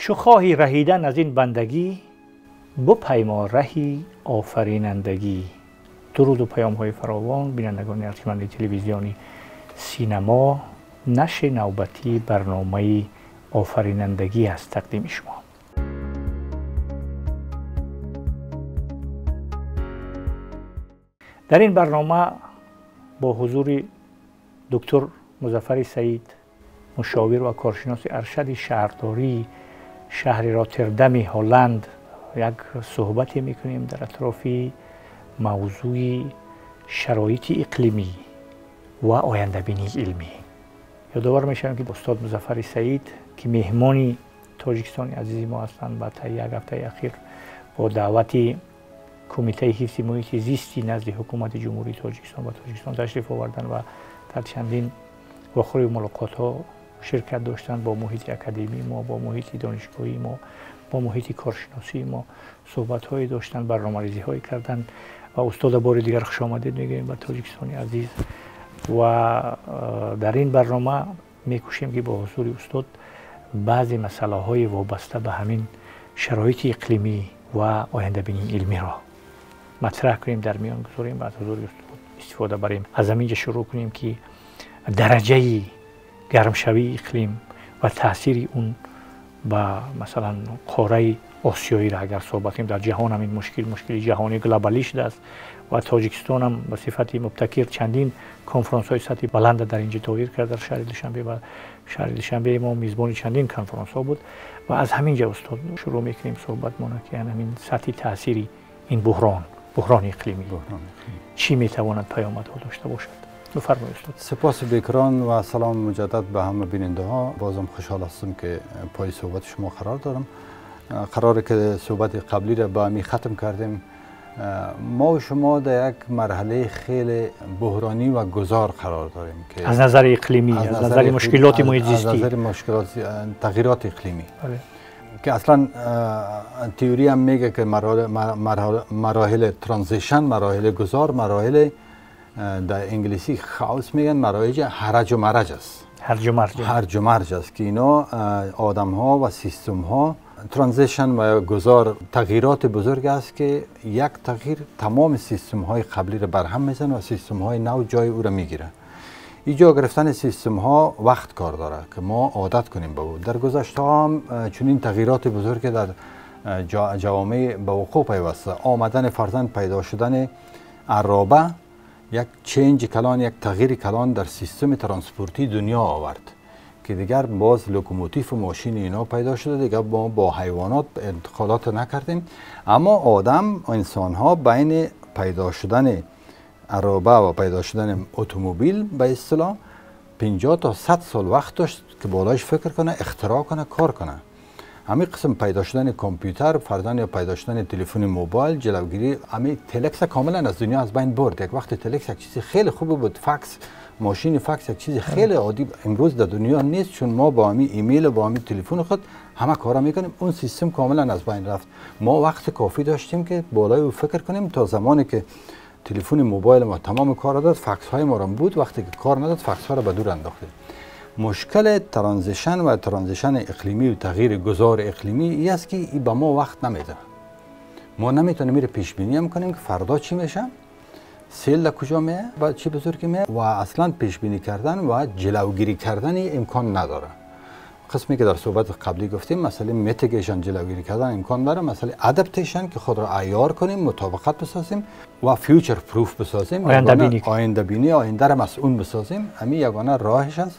چو خواهی رهیدن از این بندگی، بپیما رهی آفرینندگی. درود و پیام های فراوان بینندگان ارجمند تلویزیونی سینما. نشر نوبتی برنامه آفرینندگی است تقدیم شما. در این برنامه با حضور دکتر مظفر سعید، مشاور و کارشناس ارشد شهرداری شهر راتردام هلند، یک صحبتی میکنیم در اطراف موضوع شرایط اقلیمی و آینده بینی علمی. یادآور میشم که استاد مظفر سعید که مهمانی تاجیکستان عزیز ما هستند، بعد تا یک هفته اخیر با دعوت کمیته حفظ محیط زیستی نزد حکومت جمهوری تاجیکستان و تاجیکستان تشریف آوردن و در چندین واخور ملاقات ها شرکت داشتن. با محیط اکادمی ما، با محیط دانشگاهی ما، با محیط کارشناسی ما صحبت هایی داشتن، برنامه‌ریزی هایی کردن و استاد بار دیگر خوش آمدید میگیم به تاجیکستان عزیز. و در این برنامه میکوشیم که با حضور استاد بعضی مسئله های وابسته به همین شرایط اقلیمی و آینده بینی علمی را مطرح کنیم، در میان گذاریم، بعد حضور استاد استفاده بریم. از همینجا شروع کنیم که درجه گرمشوی اقلیم و تاثیر اون با مثلا قاره آسیایی را اگر صحبت کنیم، در جهان همین مشکل جهانی گلوبالی شده است و تاجیکستان هم به صفت مبتکر چندین کنفرانس های سطحی بلند در اینجا دایر کرد. در شهر دوشنبه و شهر دوشنبه ما میزبان چندین کنفرانس ها بود و از همینجا استاد شروع میکنیم صحبت ما که همین سطح تاثیری این بحران اقلیمی چی میتواند پیامدها داشته باشد. بفرمایید استاد. سپاس بیکران و سلام مجدد به همه بیننده ها. بازم خوشحال هستم که پای صحبت شما قرار دارم. قراره که صحبت قبلی را با همی ختم کردیم. ما و شما در یک مرحله خیلی بحرانی و گذار قرار داریم که از نظر اقلیمی، از نظر مشکلات محیط زیستی، از نظر مشکلات تغییرات اقلیمی. که اصلا تئوری هم میگه که مراحل ترانزیشن، مراحل گذار، مراحل در انگلیسی خاوس میگن، مراحل هرج و مرج است. هرج و مرج است که اینا آدم ها و سیستم ها ترانزیشن و گذار تغییرات بزرگ است که یک تغییر تمام سیستم های قبلی را برهم میزنه و سیستم های نو جای او را میگیره. ایجا گرفتن سیستم ها وقت کار داره که ما عادت کنیم به او. در گذشته هم چنین تغییرات بزرگ در جوامع به وقوع پیوسته. آمدن فرزند، پیدا شدن عرابه یک چینج کلان، یک تغییر کلان در سیستم ترانسپورتی دنیا آورد که دیگر باز لوکوموتیو و ماشین اینا پیدا شده، دیگر ما با حیوانات انتقالات نکردیم. اما آدم، انسان ها بین پیدا شدن عرابه و پیدا شدن اتومبیل به اصطلاح 50 تا 100 سال وقت داشت که بالایش فکر کنه، اختراع کنه، کار کنه. همین قسم پیدا شدن کامپیوتر، فرزن یا پیدا شدن تلفن موبایل، جلوگیری، همین تلکس کاملا از دنیا از بین برد. یک وقت تلکس یک چیز خیلی خوبه بود، فکس، ماشین فکس یک چیز خیلی عادی امروز در دنیا نیست، چون ما با همین ایمیل و با همین تلفن خود همه کارا میکنیم. اون سیستم کاملا از بین رفت. ما وقت کافی داشتیم که بالای او فکر کنیم تا زمانی که تلفن موبایل ما تمام کار داد، فکس های ما را بود، وقتی که کار نداد فکس ها را به دور انداختیم. مشکل ترانزیشن و ترانزیشن اقلیمی و تغییر گذار اقلیمی ای است که ای به ما وقت نمیده. ما نمیتونیم میره پیش بینی هم کنیم که فردا چی میشه، سیل در کجا میه، بعد چی بزرگی میه، و اصلا پیش بینی کردن و جلوگیری کردن امکان نداره. قسمی که در صحبت قبلی گفتیم، مسئله میتیگیشن، جلوگیری کردن امکان داره، مسئله ادپتیشن که خود را عیار کنیم، مطابقت بسازیم و فیوچر پروف بسازیم، آینده بینی، آینده را مسئول بسازیم. همین یگانه راهش است.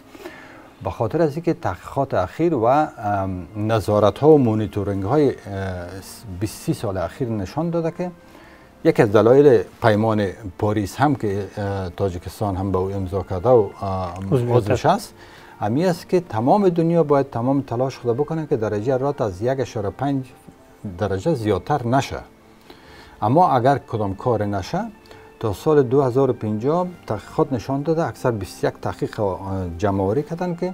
به خاطر از اینکه تحقیقات اخیر و نظارت ها و مونیتورینگ های 20 سال اخیر نشان داده که یکی از دلایل پیمان پاریس هم که تاجیکستان هم به او امضا کرده و عضوش است، همین است که تمام دنیا باید تمام تلاش خود بکنه که درجه حرارت از 1.5 درجه زیادتر نشه. اما اگر کدام کار نشه، تا سال 2050 تحقیقات نشان داده، اکثر 21 تحقیق جمع‌آوری کردن که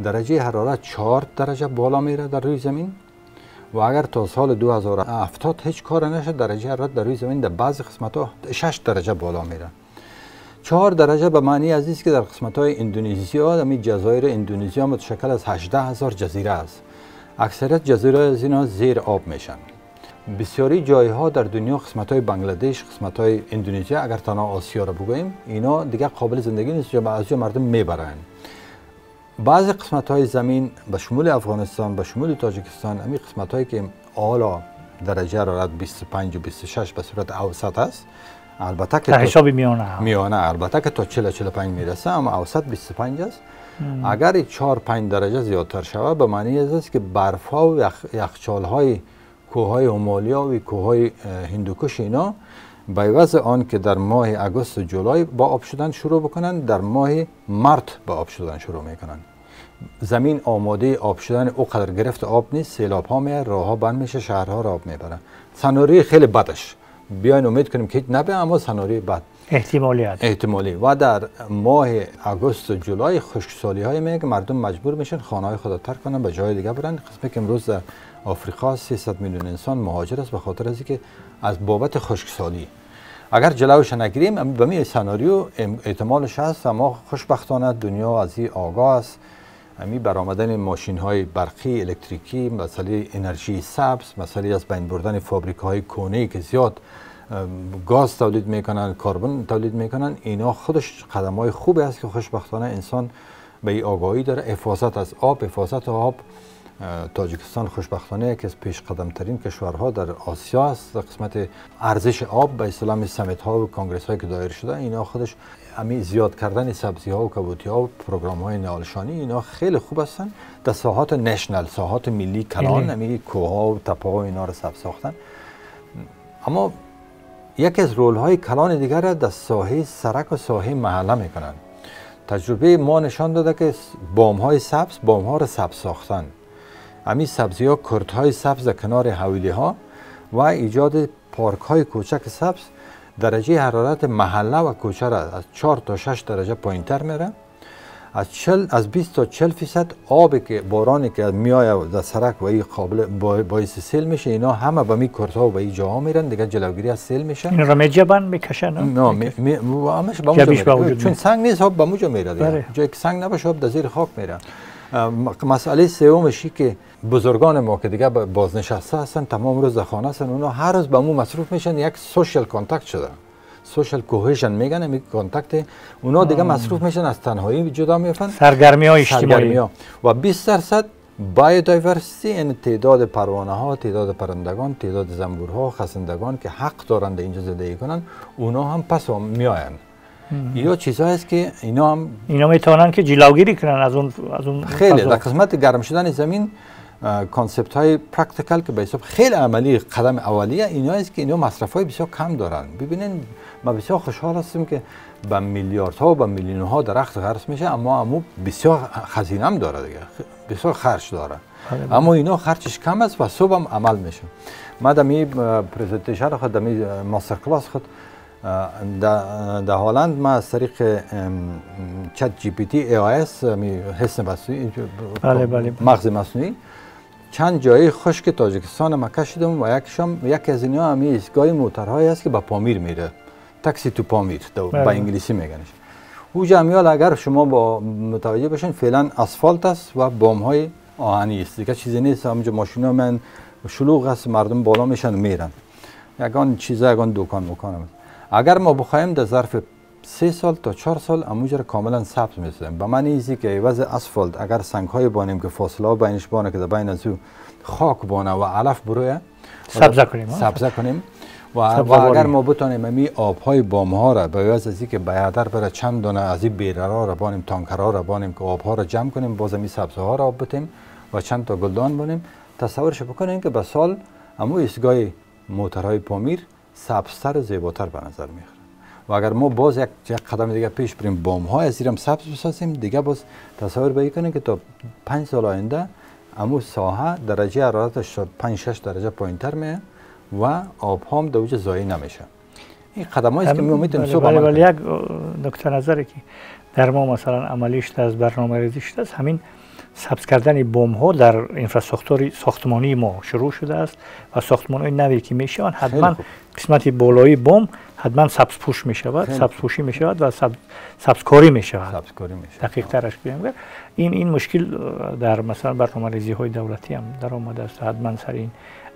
درجه حرارت 4 درجه بالا میره در روی زمین و اگر تا سال 2070 هیچ کار نشه، درجه حرارت در روی زمین در بعضی قسمت‌ها 6 درجه بالا میره. 4 درجه به معنی عزیز که در قسمت‌های اندونزیا، همین جزایر اندونزیا متشکل از 18,000 جزیره است. اکثریت جزیره از اینا زیر آب میشن. بسیاری جایها در دنیا، قسمت‌های بنگلادش، قسمت‌های اندونزی، اگر تنها آسیا را بگوییم، اینا دیگه قابل زندگی نیست، از جا مردم میبرن. بعضی قسمت‌های زمین به شمول افغانستان، به شمول تاجیکستان، همین قسمت‌هایی که اعلی درجه حرارت 25 و 26 به صورت اوسط است، البته که حساب میانه البته که تا 45 میرسه، اما اوسط 25 است. اگر 4-5 درجه زیادتر شود، به معنی است که برف‌ها و یخچال‌های کوههای هیمالیا و کوههای هندوکش اینا به عوض آن که در ماه اگست و جولای با آب شدن شروع بکنن، در ماه مارت با آب شدن شروع میکنن. زمین آماده آب شدن اوقدر گرفت آب نیست، سیلاب ها میاد، راه ها بند میشه، شهرها را آب میبرن. سناریوی خیلی بدش، بیاین امید کنیم که نبه، اما سناریوی بد احتمالی. و در ماه اگست و جولای خشکسالی های میگه مردم مجبور میشن خانه های خود ترک کنن، به جای دیگه برن. قسمی که امروز در آفریقا 300 میلیون انسان مهاجر است به خاطر از اینکه از بابت خشکسالی. اگر جلوش نگیریم به می سناریو احتمالش هست، اما خوشبختانه دنیا از این آگاه است. امی برآمدن ماشین های برقی، الکتریکی، مسئله انرژی سبز، مسئله از بین بردن فابریک‌های کونه‌ای که زیاد گاز تولید میکنن، کربن تولید میکنن، اینا خودش قدم‌های خوبی است که خوشبختانه انسان به این آگاهی داره. حفاظت از آب، حفاظت آب، تاجیکستان خوشبختانه یکی از پیش قدم ترین کشورها در آسیا است در قسمت ارزش آب. به اصطلاح سمیت ها و کنگرس هایی که دایر شده، اینا خودش امی زیاد کردن سبزی ها و کبوتی ها و پروگرام های نهالشانی اینا خیلی خوب هستن. در ساحات نشنل، ساحات ملی کلان، امی کوه ها و تپه ها اینا را سبز ساختن. اما یکی از رول های کلان دیگر را در ساحه سرک و ساحه محله میکنن. تجربه ما نشان داده که بام های سبز، بام ها را سبز ساختن. امی سبزی ها، کرت های سبز در کنار حویلی ها و ایجاد پارک های کوچک سبز درجه حرارت محله و کوچه را از 4 تا 6 درجه پایینتر میره. از 20 تا 40% آبی که بارانی که میآید در سرک و این قابل باعث سیل میشه، اینا همه به می کرت ها و به این جاها میرن، دیگه جلوگیری از سیل میشه. این را میجبن میکشن؟ نه، همش به اونجا، چون سنگ نیست آب به اونجا میره دیگه. جایی که سنگ نباشه آب در زیر خاک میره. مسئله سومشی که بزرگان ما که دیگه بازنشسته هستن، تمام روز در خانه هستن، اونا هر روز به مو مصروف میشن، یک سوشال کانتاکت شده، سوشال کوهیژن میگن، این کانتاکت اونا دیگه مصروف میشن، از تنهایی جدا میفن، سرگرمی های اجتماعی و 20% بایودایورسیتی، این تعداد پروانه ها، تعداد پرندگان، تعداد زنبورها، خزندگان که حق دارند اینجا زندگی کنن، اونا هم پس میاین. اینا چیزایی است که اینا میتونن که جلوگیری کنن از اون خیلی در قسمت گرم شدن زمین. کانسپت های پرکتیکال که به حساب خیلی عملی قدم اولیه اینا است که اینا مصرف های بسیار کم دارن. ببینین ما بسیار خوشحال هستیم که با میلیاردها و با میلیون ها درخت غرس میشه، اما بسیار خزینه هم داره دیگه، بسیار خرج داره. اما اینا خرجش کم است و صبح هم عمل میشه. ما دمی پرزنتیشن خود، دمی ماستر کلاس خود در هلند ما از طریق چت جی پی تی ای آی اس، حس مصنوعی، مغز مصنوعی، چند جای خشک تاجیکستان ما کشیدم و یکی از اینا هم ایستگاه موترهایی است که به پامیر میره، تاکسی تو پامیر به انگلیسی میگنش. او جمعیال اگر شما با متوجه بشین فعلا اسفالت است و بام های آهنی است، دیگه چیزی نیست. همونجا ماشینا من شلوغ است، مردم بالا میشن میرن، یگان چیزا یگان دکان مکانم. اگر ما بخوایم در ظرف 3 سال تا 4 سال اموجه را کاملا سبز می‌سازیم. به معنی ایزی که عوض اسفالت اگر سنگ‌های بانیم که فاصله ها بینش بانه که در بین از او خاک بانه و علف برویه سبز کنیم و اگر ما بتونیم امی آب‌های بام‌ها را به عوض از اینکه بیادر بره چند دانه از این بیررها را بانیم، تانکرها را بانیم که آب‌ها را جمع کنیم، باز امی سبزها را آب بتیم و چند تا گلدان بانیم، تصورش بکنیم که به سال امو ایستگاه موترهای پامیر سبزتر و زیباتر به نظر میخوره. و اگر ما باز یک قدم دیگه پیش بریم، بام های از زیرم سبز بسازیم، دیگه باز تصور بکنیم که تا 5 سال آینده امو ساحه درجه حرارتش 5-6 درجه پایینتر میه و آب هم در اوج ضایع نمیشه. این قدمایی است که ما میتونیم صبح عمل کنیم. یک نکته نظری که در ما مثلا عملیش از برنامه ریزیش است، همین سبز کردن بوم ها در انفراستراکچور ساختمانی ما شروع شده است و ساختمان های نوی که می شوند حتما قسمت بالایی بوم حتما سبز پوش می شود، سبز پوشی می شود و سبزکاری می شود. دقیق ترش بگم این مشکل در مثلا برنامه‌ریزی های دولتی هم در آمده است، حتما سر این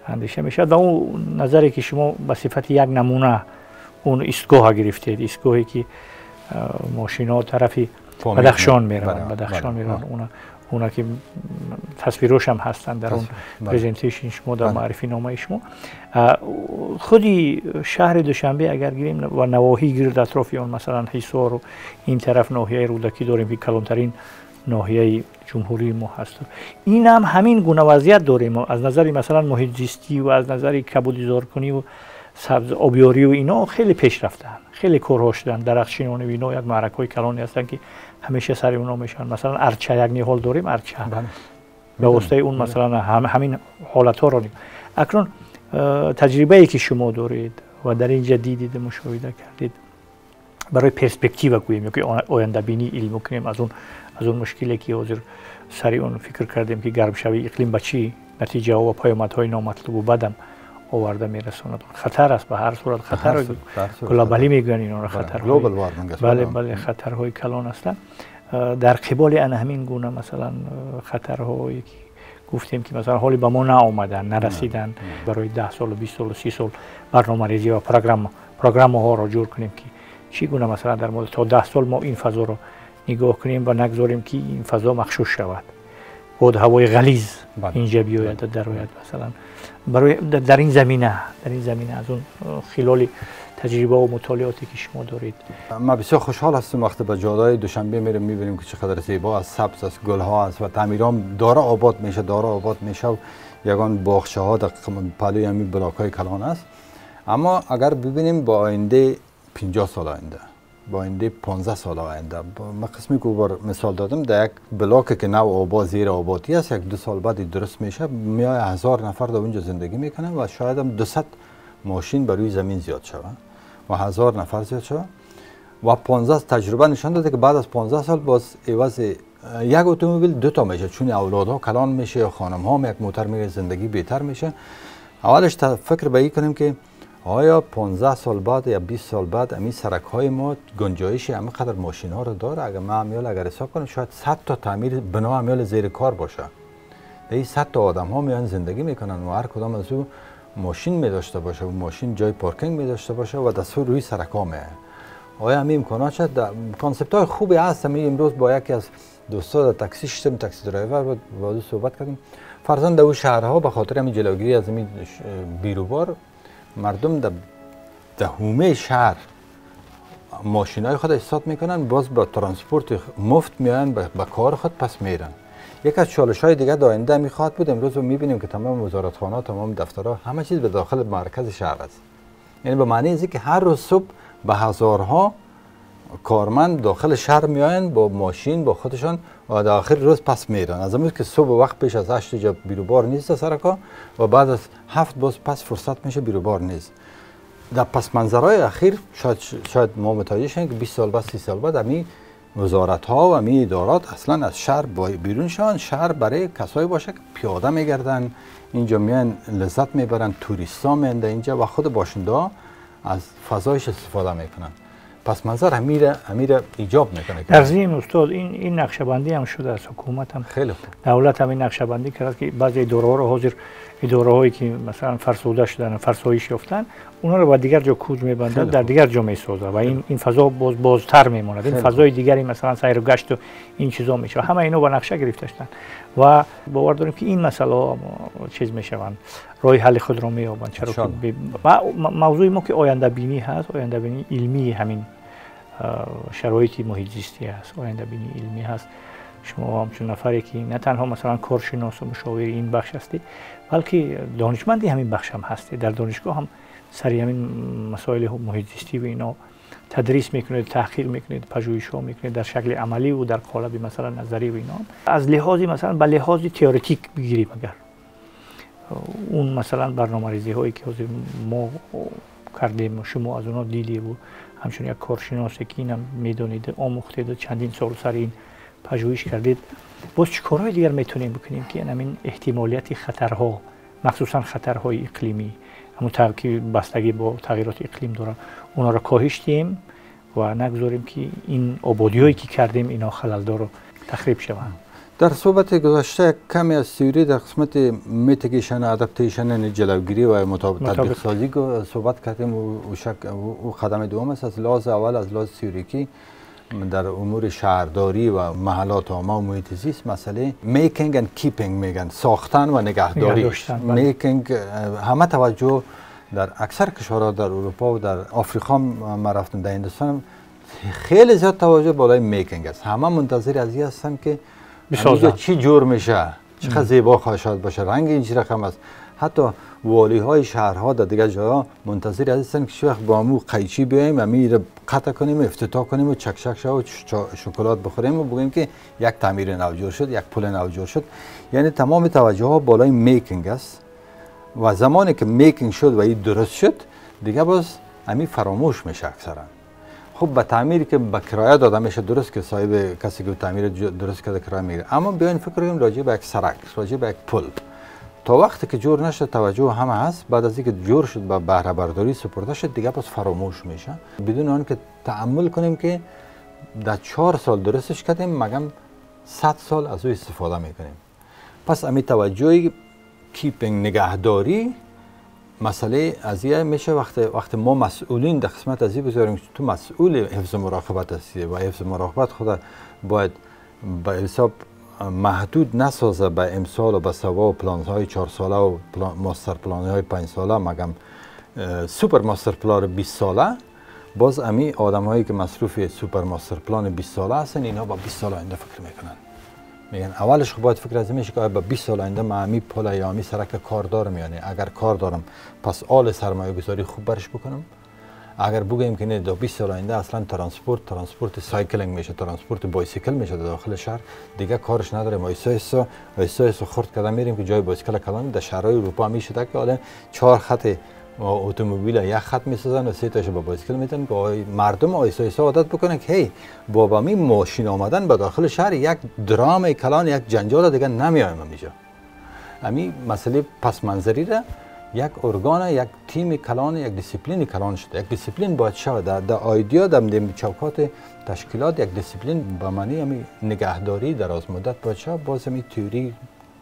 اندیشه می شود. و اون نظری که شما به صفت یک نمونه اون ایستگاه گرفتید، ایستگاهی که ماشینا طرف بدخشان میروند، اونا که تصویرش هم هستن در اون پرزنتیشن شما در معرفی نامه شما. خودی شهر دوشنبه اگر گیریم و نواحی گیرد اطراف اون مثلا حصار و این طرف ناحیه رودکی داریم که کلانترین ناحیه جمهوری ما هست. این هم همین گونه وضعیت داریم از نظر مثلا محیط زیستی و از نظر کبودیزارکنی و سبز آبیاری و اینا خیلی پیش رفتن، خیلی کارها شدن. درخشینان و اینا یک معرک‌های کلانی هستن که همیشه سر اونا میشن. مثلا ارچه یک نهال داریم، ارچه به واسطه اون مثلا همین حالت‌ها رو اکنون تجربه‌ای که شما دارید و در اینجا دیدید مشاهده کردید برای پرسپکتیو گوییم که آینده بینی علم کنیم از اون مشکلی که حاضر سر اون فکر کردیم که گرم شوی اقلیم به چی نتیجه و پیامدهای نامطلوب و بدم آورده میرساند. خطر است به هر صورت، خطر گلوبالی میگن اینا رو خطر گلوبال وارمینگ است. بله خطرهای کلان هستند. در قبال ان همین گونه مثلا خطرهایی که گفتیم که مثلا حالی به ما نآمدن نرسیدن برای 10 سال و 20 سال و 30 سال برنامه‌ریزی و پروگرام ها رو جور کنیم که چی گونه مثلا در مورد تا 10 سال ما این فضا رو نگاه کنیم و نگذاریم که این فضا مخشوش شود. بود هوای غلیظ اینجا بیاید در آید مثلا برای در این زمینه از اون خلال تجربه و مطالعاتی که شما دارید. ما بسیار خوشحال هستم وقتی به جاده‌های دوشنبه میریم میبینیم که چقدر زیبا است، سبز است، گل‌ها است و تعمیرام داره آباد میشه و یگان باغچه‌ها در پلوی همین بلاک‌های کلان است. اما اگر ببینیم با آینده 50 سال آینده، با آینده 15 سال آینده، من قسمی که بار مثال دادم در یک بلاک که نو آباد زیر آبادی است، 1-2 سال بعد درست میشه، میای 1000 نفر در اونجا زندگی میکنن و شاید هم 200 ماشین بر روی زمین زیاد شود و 1000 نفر زیاد شود و 15 تجربه نشان داده که بعد از 15 سال باز عوض یک اتومبیل 2 تا میشه، چون اولادها کلان میشه یا خانم‌ها یک موتر میره، زندگی بهتر میشه. اولش فکر به این کنیم که آیا 15 سال بعد یا 20 سال بعد امی سرک‌های ما گنجایش همینقدر ماشین‌ها رو داره؟ اگر ما اگر حساب کنیم شاید 100 تا تعمیر بنا امیال زیر کار باشه. این 100 تا آدم‌ها میان زندگی میکنن و هر کدام از او ماشین می داشته باشه و ماشین جای پارکینگ می داشته باشه و دستور روی سرک‌ها میه. آیا همین امکانات شد؟ کانسپت‌های خوبی هست. امروز با یکی از دوستان در تاکسی شدم، تاکسی درایور بود، با او صحبت کردیم. فرضاً در شهرها به خاطر همین جلوگیری از این بیروبار مردم در حومه شهر ماشینای خود استاد میکنن، باز با ترانسپورت مفت میان به کار خود پس میرن. یک از چالش‌های دیگه در آینده میخواد بود. امروز رو میبینیم که تمام وزارتخانه‌ها، تمام دفترها، همه چیز به داخل مرکز شهر است. یعنی به معنی اینه که هر روز صبح به هزارها کارمند داخل شهر میاین با ماشین با خودشان و در آخر روز پس میرن. از امروز که صبح وقت پیش از 8 جا بیروبار نیست سرکا و بعد از 7 باز پس فرصت میشه بیروبار نیست. در پس منظرهای اخیر شاید ما متوجه شدیم که 20 سال بعد 30 سال بعد امی وزارت ها و امی ادارات اصلا از شهر بیرون شوند. شهر برای کسایی باشه که پیاده میگردن اینجا، میان لذت میبرن، توریستا میان اینجا و خود باشنده ها از فضایش استفاده میکنن. پس منظر امیر ایجاب میکنه. در ضمن استاد این نقشه‌بندی هم شده از حکومت هم، خیلی خوب. دولت هم این نقشه‌بندی کرد که بعضی اداره‌ها رو حاضر اداره‌هایی که مثلا فرسوده شدن، فرسایش یافتن، اونا رو با دیگر جا کوچ می‌بندن، در دیگر جا می‌سازه و این فضا بازتر میمونه. این فضای دیگری مثلا سیر و گشت و این چیزا میشه. همه اینا با نقشه گرفته شدن و باور داریم که این مسئله چیز میشوند، راه حل خود را می‌یابند. چرا که موضوع ما که آینده بینی هست، آینده بینی علمی همین شرایط محیط زیستی است، آینده بینی علمی هست. شما همچون نفری که نه تنها مثلا کارشناس و مشاور این بخش هستی، بلکه دانشمندی همین بخش هم هستی. در دانشگاه هم سری همین مسائل محیط زیستی و اینا تدریس میکنید، تحقیق میکنید، پژوهش‌ها میکنید در شکل عملی و در قالب مثلا نظری و اینا. از لحاظی مثلا به لحاظ تئوریک بگیریم، اگر اون مثلا برنامه‌ریزی هایی که ما کردیم و شما از اونها دیدید و همچون یک کارشناسی که اینم میدونید، آموختید و چندین سال سر این پژوهش کردید، باز چه کارهای دیگر میتونیم بکنیم که این احتمالیت خطرها، مخصوصا خطرهای اقلیمی، همون که بستگی با تغییرات اقلیم داره، اونا رو کاهش دیم و نگذاریم که این آبادی‌هایی که کردیم اینا خلل‌دار رو تخریب شوند. در صحبت گذشته کمی از تئوری در قسمت میتیگیشن، ادپتیشن، جلوگیری و تطبیق سازی صحبت کردیم و قدم دوم است. از لحاظ اول از لحاظ تئوریکی در امور شهرداری و محلات عامه و محیط زیست مسئله میکینگ اند کیپینگ میگن، ساختن و نگهداری. میکینگ همه توجه در اکثر کشورها در اروپا و در آفریقا ما رفتم، در هندوستان خیلی زیاد توجه بالای میکینگ است. همه منتظر از این هستن که اینجا چی جور میشه، چقدر زیبا خواهد باشه، رنگ اینجی رقم است. حتی والی های شهرها در دیگه جاها منتظر هستن که وقت با مو قیچی بیایم و میره قطع کنیم، افتتاح کنیم و چکشک و شکلات بخوریم و بگیم که یک تعمیر نو جور شد، یک پل نو جور شد. یعنی تمام توجه ها بالای میکینگ است و زمانی که میکینگ شد و این درست شد دیگه باز همین فراموش میشه اکثرا. خب به تعمیری که به کرایه داده میشه درست که صاحب کسی که تعمیر درست کرده کرایه میگیره، اما بیاین فکر کنیم راجع به یک سرک، راجع به یک پل، تا وقتی که جور نشد توجه همه هست، بعد از اینکه جور شد به بهره برداری سپرده شد دیگه باز فراموش میشه، بدون آن که تأمل کنیم که در 4 سال درستش کردیم مگم 100 سال از او استفاده میکنیم. پس امی توجه کیپینگ، نگهداری، مسئله از این میشه وقتی ما مسئولین در قسمت از این بذاریم که تو مسئول حفظ مراقبت هستی و حفظ مراقبت خود باید به حساب محدود نسازه به امسال و به سوا و پلان‌های 4 ساله و ماستر پلان‌های 5 ساله، مگم سوپر ماستر پلان 20 ساله. باز امی آدم‌هایی که مصروف سوپر ماستر پلان 20 ساله هستن اینا با 20 سال آینده فکر میکنن. میگن اولش خب باید فکر از میشه که با 20 سال آینده من امی پل یا امی سرک کار دارم، یعنی اگر کار دارم پس آل سرمایه گذاری خوب برش بکنم. اگر بگیم که نه 20 سال آینده اصلا ترانسپورت سایکلینگ میشه، ترانسپورت بایسیکل میشه در داخل شهر، دیگه کارش نداریم. ایسا خرد کردن میریم که جای بایسیکل کلان در شهرهای اروپا میشه که حالا 4 خط اتومبیل یک خط میسازن و 3 تاشو با بایسیکل میتن که مردم ایسا عادت بکنن که هی با می ماشین آمدن به داخل شهر یک درام کلان، یک جنجال دیگه نمیایم اینجا. همین مسئله پس منظری را یک ارگان، یک تیم کلان، یک دیسیپلین کلان شده. یک دیسیپلین باید شود در ایدیا در چوکات تشکیلات، یک دیسیپلین به معنی همین نگهداری دراز مدت باید شود. باز همین تئوری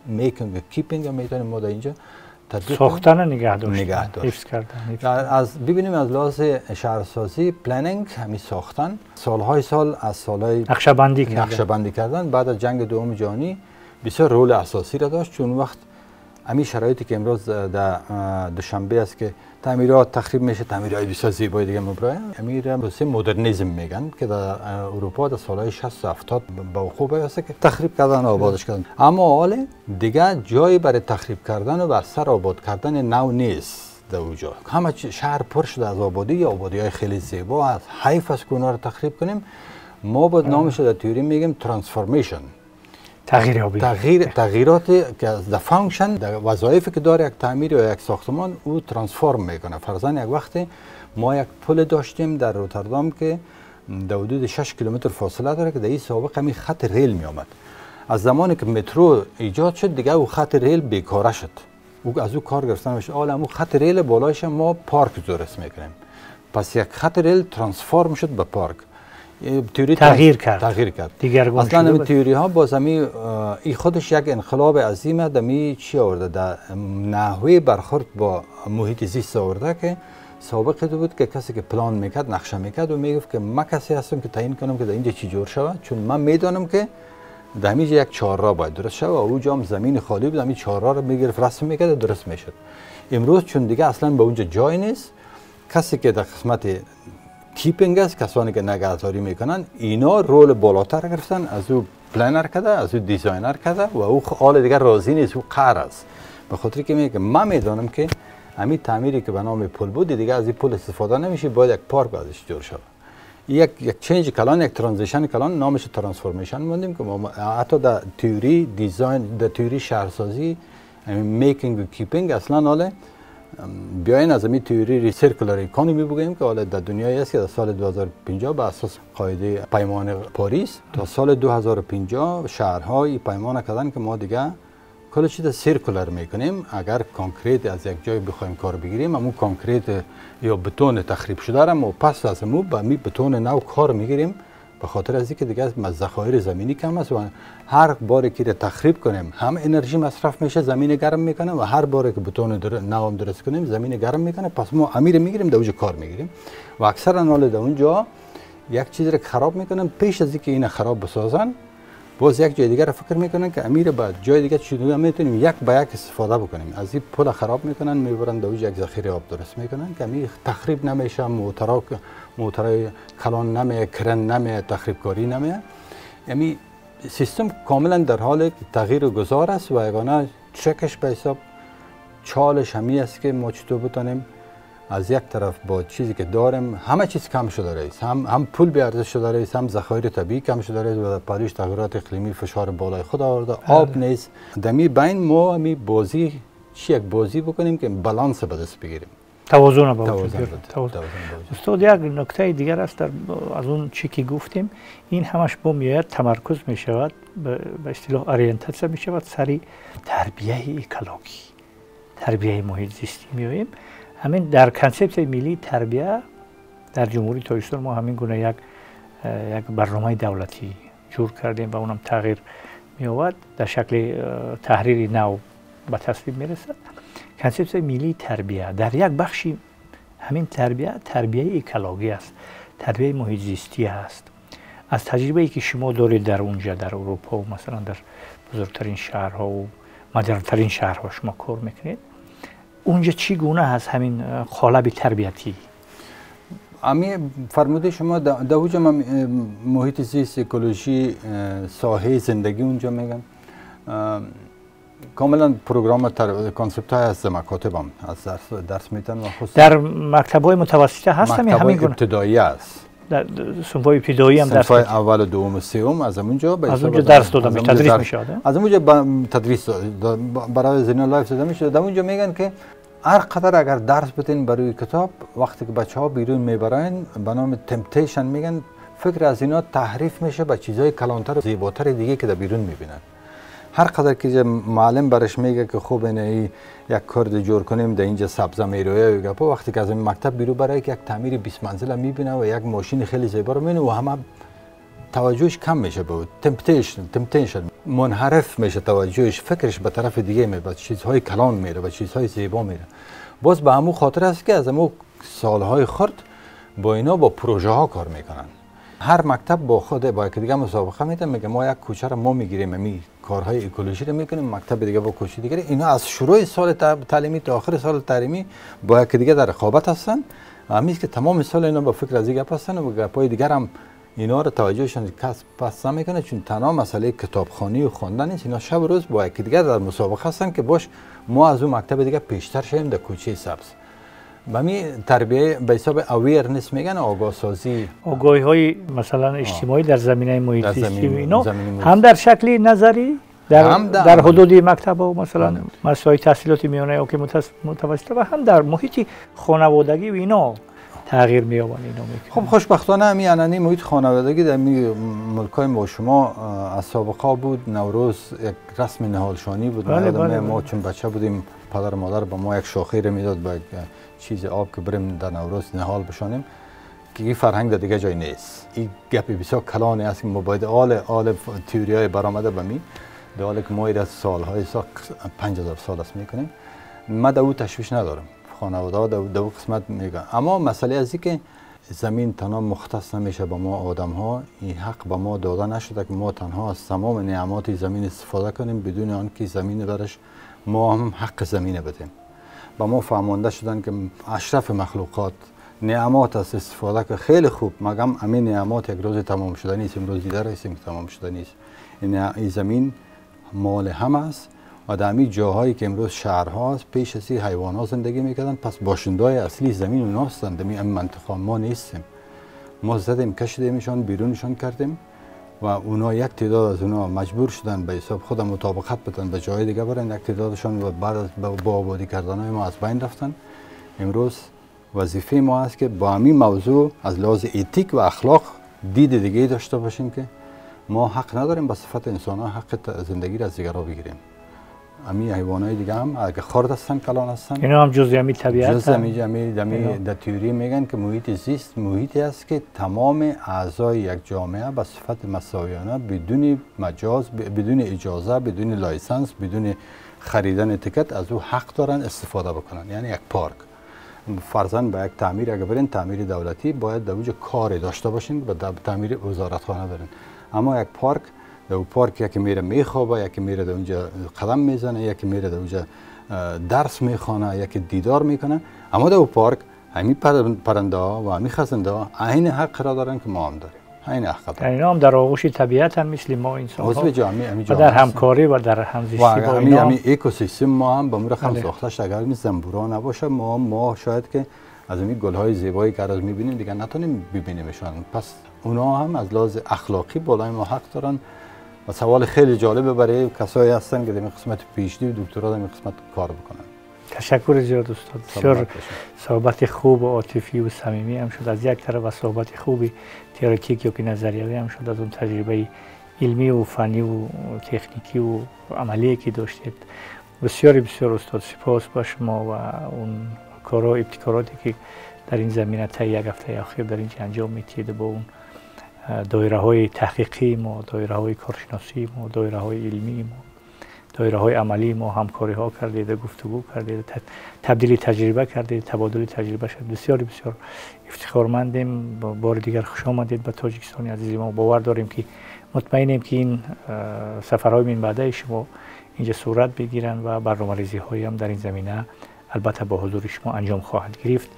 میکینگ و کیپینگ میتونیم ما در اینجا ساختن نگهداری، حفظ کردن. از ببینیم از لحاظ شهرسازی پلنینگ، همین ساختن سالهای سال از سالهای نقشه‌بندی کردن بعد از جنگ دوم جهانی بسیار رول اساسی را داشت، چون وقت همین شرایطی که امروز در دوشنبه است که تعمیرات تخریب میشه، تعمیرهای بسیار زیبای دیگه مبرای امیر مدرنیسم میگن که در اروپا در سالهای 60 و 70 با وقوع پیوسته که تخریب کردن و آبادش کردن، اما حال دیگه جایی برای تخریب کردن و بر سر آباد کردن نو نیست. در اونجا همه شهر پر شده از آبادی‌های خیلی زیبا است. حیف است که اونا رو تخریب کنیم. ما با نامش در تئوری میگیم ترانسفورمیشن، تغییرات که از د فانکشن در وظایفی که داره یک تعمیر یا یک ساختمان او ترانسفورم میکنه. فرضاً یک وقت ما یک پل داشتیم در روتردام که در حدود 6 کیلومتر فاصله داره که در این سابق همین خط ریل می آمد. از زمانی که مترو ایجاد شد دیگه او خط ریل بیکاره شد، او از او کار گرفتن میشه. حالا او خط ریل بالایش ما پارک درست میکنیم. پس یک خط ریل ترانسفورم شد به پارک. تغییر کرد. دیگرگون شده. اصلا تئوری ها باز این خودش یک انقلاب عظیمه دمی چی آورده، در نحوه برخورد با محیط زیست آورده که سابقه بود که کسی که پلان میکرد، نقشه میکرد و میگفت که من کسی هستم که تعیین کنم که در اینجا چی جور شود، چون من میدانم که در اینجا یک چهارراه باید درست شود و اونجا هم زمین خالی بود، همین چهارراه رو میگرفت رسم میکرد درست میشد. امروز چون دیگه اصلا به اونجا جای نیست، کسی که در قسمت کیپینگ است، کسانی که نگهداری میکنن اینا رول بالاتر گرفتن، از او پلنر کرده، از او دیزاینر کرده و او حال دیگه راضی نیست، او قهر است. به خاطر که میگه من میدانم که همین تعمیری که به نام پل بود دیگه از این پل استفاده نمیشه، باید یک پارک ازش جور شود. یک چنج کلان، یک ترانزیشن کلان، نامش ترانسفورمیشن موندیم که ما حتی در تئوری دیزاین، در تئوری شهرسازی میکینگ و کیپینگ اصلا حاله بیاین از این تئوری سیرکولار اکونومی بگیم که حالا در دنیای است که در سال 2050 به اساس قاعده پیمان پاریس تا سال 2050 شهرها این پیمان کردن که ما دیگه کل چیز سیرکولار میکنیم. اگر کانکریت از یک جای بخوایم کار بگیریم، همون کانکریت یا بتون تخریب شده را ما پس از مو به می بتون نو کار میگیریم، به خاطر از اینکه دیگه ذخایر زمینی کم است و هر باری که تخریب کنیم هم انرژی مصرف میشه، زمین گرم میکنه و هر باری که بتون نو درست کنیم زمین گرم میکنه، پس ما امیر میگیریم در اونجا کار میگیریم و اکثرا حال در اونجا یک چیز را خراب میکنن، پیش از اینکه این خراب بسازن باز یک جای دیگر فکر میکنن که امیر بعد جای دیگه چطوری میتونیم یک به یک استفاده بکنیم. از این پل خراب میکنن میبرن در اونجا یک ذخیره آب درست میکنن که امیر تخریب نمیشه، موترای کلان نمیه، کرن نمیه، تخریب کاری نمیه. یعنی سیستم کاملا در حال تغییر و گذار است و یگانه چکش به حساب چالش همی است که ما چطور بتونیم از یک طرف با چیزی که داریم همه چیز کم شده است، هم پول بی ارزش شده است، هم ذخایر طبیعی کم شده است و در پاریس تغییرات اقلیمی فشار بالای خود آورده، آب نیست. دمی بین ما همی بازی یک بازی بکنیم که بالانس به دست بگیریم، توازن استاد یک نکته دیگر است از اون چی که گفتیم، این همش با میاد تمرکز می شود به اصطلاح اورینتاسیون می شود سری تربیه اکولوژی، تربیه محیط زیستی میایم. همین در کانسپت ملی تربیه در جمهوری تاجیکستان ما همین گونه یک برنامه دولتی جور کردیم و اونم تغییر می آورد در شکل تحریر نو به تصویب می رسد. کانسپت ملی تربیه در یک بخشی همین تربیه اکولوژی است، تربیه محیط زیستی است. از تجربه‌ای که شما دارید در اونجا در اروپا و مثلا در بزرگترین شهرها و مدرن‌ترین شهرها شما کار میکنید، اونجا چی گونه هست همین قالب تربیتی؟ امی فرموده شما در اونجا محیط زیست، اکولوژی، ساحه زندگی اونجا میگن کاملا پروگرام کانسپت های از مکاتبم از درس میتن و در مکتب‌های متوسطه هست همین گونه ابتدایی است. در صنف‌های ابتدایی هم درس اول و دوم و سوم از اونجا درس داده میشه، تدریس میشه. از اونجا تدریس برای زینا لایف داده میشه. در اونجا میگن که هر قدر اگر درس بتین برای کتاب، وقتی که بچه‌ها بیرون میبرن به نام تمپتیشن میگن، فکر از اینا تحریف میشه به چیزهای کلانتر و زیباتر دیگه که در بیرون میبینن. هر قدر که معلم برش میگه که خوب اینه یک کارد جور کنیم در اینجا سبزه میرویه و گپا، وقتی که از این مکتب بیرون برای که یک تعمیر 20 منزله میبینه و یک ماشین خیلی زیبا رو میبینه و همه توجهش کم میشه به تمپتیشن منحرف میشه، توجهش فکرش به طرف دیگه میره، به چیزهای کلان میره، به چیزهای زیبا میره. باز به همون خاطر است که از همون سالهای خرد با اینا با پروژه ها کار میکنن. هر مکتب با خود با یک دیگه مسابقه میده، میگه ما یک کوچه رو ما میگیریم، می کارهای اکولوژی رو میکنیم، مکتب دیگه با کوچه دیگه. اینا از شروع سال تعلیمی تا آخر سال تعلیمی با یک دیگه در رقابت هستن. همیشه که تمام سال اینا با فکر از دیگه هستن و گپای دیگر هم اینا رو توجهشون کس پس نمیکنه، چون تنها مسئله کتابخوانی و خواندن نیست. اینا شب و روز با یک دیگه در مسابقه هستن که باش ما از اون مکتب دیگه پیشتر شیم در کوچه سبز. بمی تربیه به حساب اویرنس میگن، آگاه سازی، آگاهی های مثلا اجتماعی در زمینه محیط زیستی و اینا هم در شکل نظری در حدود مکتب و مثلا مسائل تحصیلاتی میانه او که متوسطه و هم در محیط خانوادگی و اینا تغییر می‌یابند. اینا خب خوشبختانه همین انانی محیط خانوادگی در ملکای ما شما از سابقه بود. نوروز یک رسم نهالشانی بود. بله. ما چون بچه بودیم پدر و مادر به ما یک شاخه میداد با چیز آب که بریم در نوروز نهال بشانیم که این فرهنگ در دیگه جای نیست. این گپی بسیار کلانی است که ما باید آل تئوریای برآمده به می در حالی که ما از سالهای 5000 سال است میکنیم. من در او تشویش ندارم، خانواده در او قسمت میگن، اما مسئله از این که زمین تنها مختص نمیشه به ما آدم ها. این حق به ما داده نشده که ما تنها از تمام نعمات زمین استفاده کنیم بدون آنکه زمین برش ما هم حق زمین بدیم. با ما فهمانده شدن که اشرف مخلوقات نعمات است استفاده که خیلی خوب، مگم همین نعمات یک روز تمام شده نیست، امروز دیگر هستیم که تمام شده نیست. این زمین مال هم است و در همین جاهایی که امروز شهرها است پیش از این حیوانات زندگی میکردن، پس باشنده‌های اصلی زمین اونها هستند. در این منطقه ما نیستیم. ما زدیم کشیدیمشان بیرونشان کردیم و اونا یک تعداد از اونا مجبور شدن به حساب خود مطابقت بدن به جای دیگه برن، یک تعدادشان و بعد از با آبادی کردن های ما از بین رفتن. امروز وظیفه ما است که با همین موضوع از لحاظ اتیک و اخلاق دید دیگه داشته باشیم که ما حق نداریم به صفت انسان ها حق زندگی را از دیگرها بگیریم. همین حیوانات دیگه هم اگه خرد هستن کلان هستن، اینا هم جزء همین طبیعت جزء در تئوری میگن که محیط زیست محیطی است که تمام اعضای یک جامعه به صفت مساویانه بدون مجاز، بدون اجازه، بدون لایسنس، بدون خریدن تیکت از او حق دارن استفاده بکنن. یعنی یک پارک فرضاً به یک تعمیر اگه برین، تعمیر دولتی باید در اونجا کاری داشته باشین، به تعمیر وزارتخانه برین. اما یک پارک، در پارک یکی میره میخوابه، یکی میره در اونجا قدم میزنه، یکی میره در اونجا درس میخونه، یکی دیدار میکنه. اما در پارک همین پرنده ها و همین خزنده ها عین حق را دارن که ما هم داریم، عین حق دارن. اینا هم در آغوش طبیعت هم مثل ما انسان ها و در همکاری و در همزیستی با اینا همین اکوسیستم ما هم به امور خم ساختش. اگر این زنبورا نباشه ما شاید که از این گل‌های زیبایی که از می‌بینیم دیگه نتونیم ببینیمشون. پس اونا هم از لحاظ اخلاقی بالای ما حق دارن. و سوال خیلی جالبه برای کسایی هستن که در این قسمت پیش‌دی و دکترا در این قسمت کار بکنن. تشکر زیاد استاد. بسیار صحبت خوب و عاطفی و صمیمی هم شد از یک طرف و صحبت خوبی تئوریک یا که نظریوی هم شد از اون تجربه علمی و فنی و تکنیکی و عملی که داشتید. بسیار استاد سپاس با شما و اون کارها ابتکاراتی که در این زمینه تا یک هفته اخیر در اینجا انجام میدید با اون دایره های تحقیقی ما، دایره های کارشناسی ما، دایره های علمی ما، دایره های عملی ما همکاری ها کردید، گفتگو کردید، تبدیل تجربه کردید، تبادل تجربه شد. بسیار افتخارمندیم. بار دیگر خوش آمدید به تاجیکستان عزیز ما. باور داریم که مطمئنیم که این سفرهای من بعده شما اینجا صورت بگیرن و برنامه‌ریزی هایی هم در این زمینه البته با حضور شما انجام خواهد گرفت.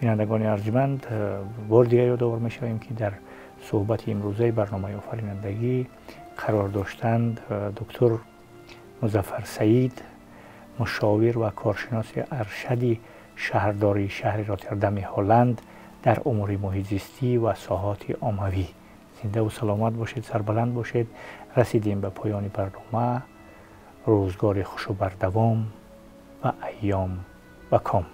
بینندگان ارجمند، بار دیگر یادآور می‌شویم که در صحبت امروزه برنامه آفرینندگی قرار داشتند دکتر مظفر سعید، مشاور و کارشناس ارشد شهرداری شهر راتردام هلند در امور محیط زیستی و ساحات عاموی. زنده و سلامت باشید، سربلند باشید. رسیدیم به پایان برنامه. روزگار خوش و بردوام و ایام و کام.